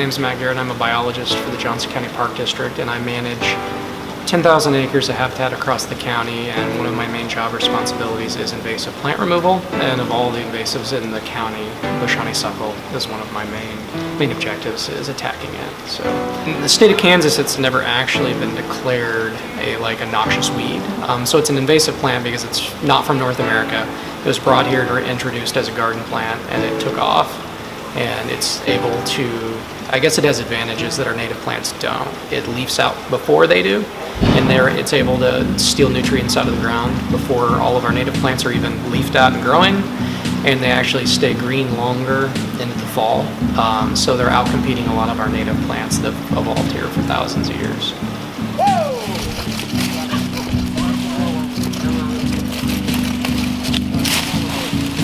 name's Matt Garrett. I'm a biologist for the Johnson County Park District, and I manage 10,000 acres of habitat across the county, and one of my main job responsibilities is invasive plant removal. And of all the invasives in the county, bush honeysuckle is one of my main objectives, is attacking it. So in the state of Kansas, it's never actually been declared a noxious weed. So it's an invasive plant because it's not from North America. It was brought here to introduced as a garden plant, and it took off. And it's able to, I guess it has advantages that our native plants don't. It leaves out before they do, and it's able to steal nutrients out of the ground before all of our native plants are even leafed out and growing, and they actually stay green longer into the fall. So they're outcompeting a lot of our native plants that have evolved here for thousands of years.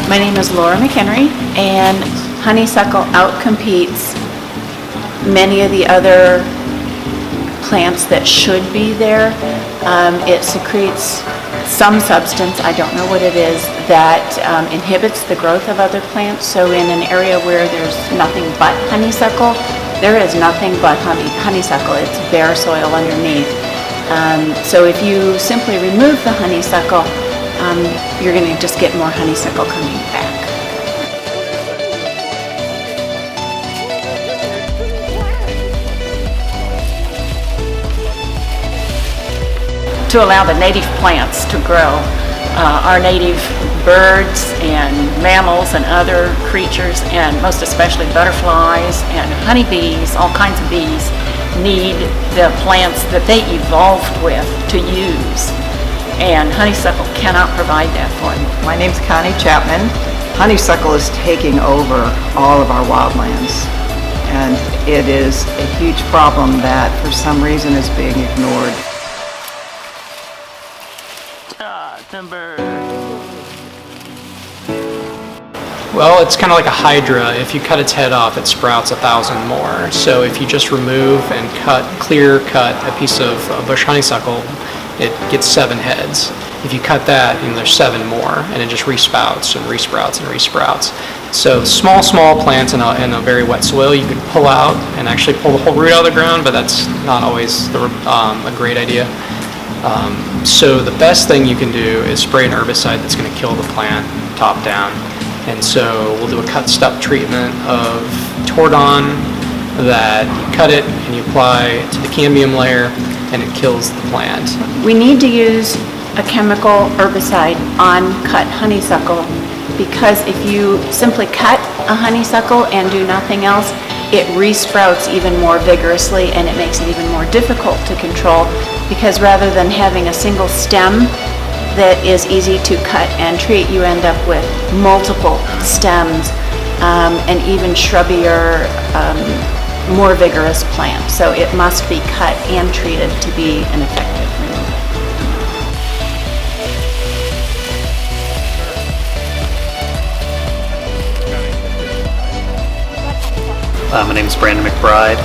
My name is Laura McHenry, and honeysuckle outcompetes many of the other plants that should be there. It secretes some substance, I don't know what it is, that inhibits the growth of other plants. So in an area where there's nothing but honeysuckle, there is nothing but honeysuckle. It's bare soil underneath. So if you simply remove the honeysuckle, you're going to just get more honeysuckle coming back. To allow the native plants to grow, our native birds and mammals and other creatures, and most especially butterflies and honeybees, all kinds of bees, need the plants that they evolved with to use. And honeysuckle cannot provide that for them. My name's Connie Chapman. Honeysuckle is taking over all of our wildlands, and it is a huge problem that for some reason is being ignored. Well, it's kind of like a hydra. If you cut its head off, it sprouts 1,000 more. So if you just remove and clear cut a piece of bush honeysuckle, it gets 7 heads. If you cut that, there's 7 more, and it just resprouts and resprouts and resprouts. So small plants in a very wet soil, you could pull out and actually pull the whole root out of the ground, but that's not always a great idea. So the best thing you can do is spray an herbicide that's going to kill the plant top down. And so we'll do a cut stub treatment of Tordon that you cut it and you apply to the cambium layer, and it kills the plant. We need to use a chemical herbicide on cut honeysuckle, because if you simply cut a honeysuckle and do nothing else, it resprouts even more vigorously, and it makes it even more difficult to control, because rather than having a single stem that is easy to cut and treat, you end up with multiple stems and even shrubbier, more vigorous plants. So it must be cut and treated to be an effective removal. My name is Brandon McBride.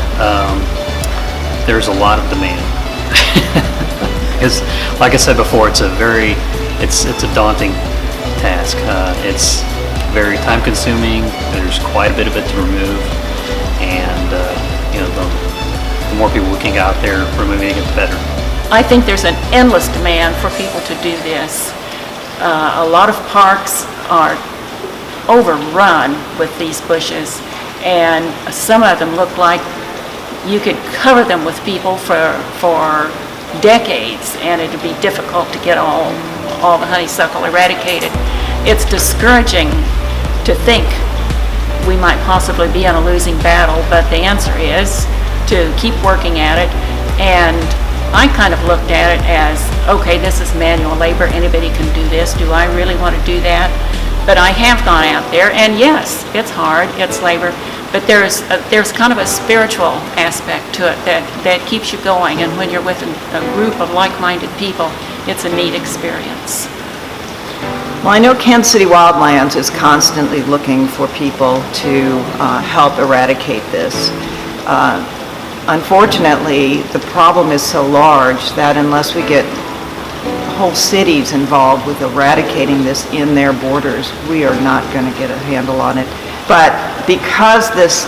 There's a lot of demand. Because, like I said before, it's a daunting task. It's very time-consuming. There's quite a bit of it to remove, and the more people we can get out there removing it, the better. I think there's an endless demand for people to do this. A lot of parks are overrun with these bushes, and some of them look like you could cover them with people for decades, and it'd be difficult to get all the honeysuckle eradicated. It's discouraging to think we might possibly be on a losing battle, but the answer is to keep working at it. And I kind of looked at it as, okay, this is manual labor, anybody can do this. Do I really want to do that? But I have gone out there, and yes, it's hard, it's labor, but there's kind of a spiritual aspect to it that keeps you going, and when you're with a group of like-minded people, it's a neat experience. Well, I know Kansas City Wildlands is constantly looking for people to help eradicate this. Unfortunately, the problem is so large that unless we get whole cities involved with eradicating this in their borders, we are not going to get a handle on it. But because this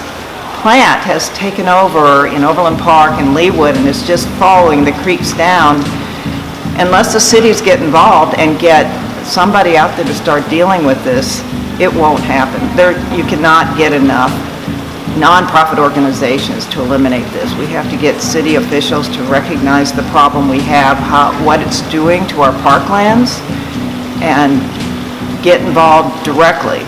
plant has taken over in Overland Park and Leawood and is just following the creeks down, unless the cities get involved and get somebody out there to start dealing with this, it won't happen. You cannot get enough nonprofit organizations to eliminate this. We have to get city officials to recognize the problem we have, what it's doing to our parklands, and get involved directly.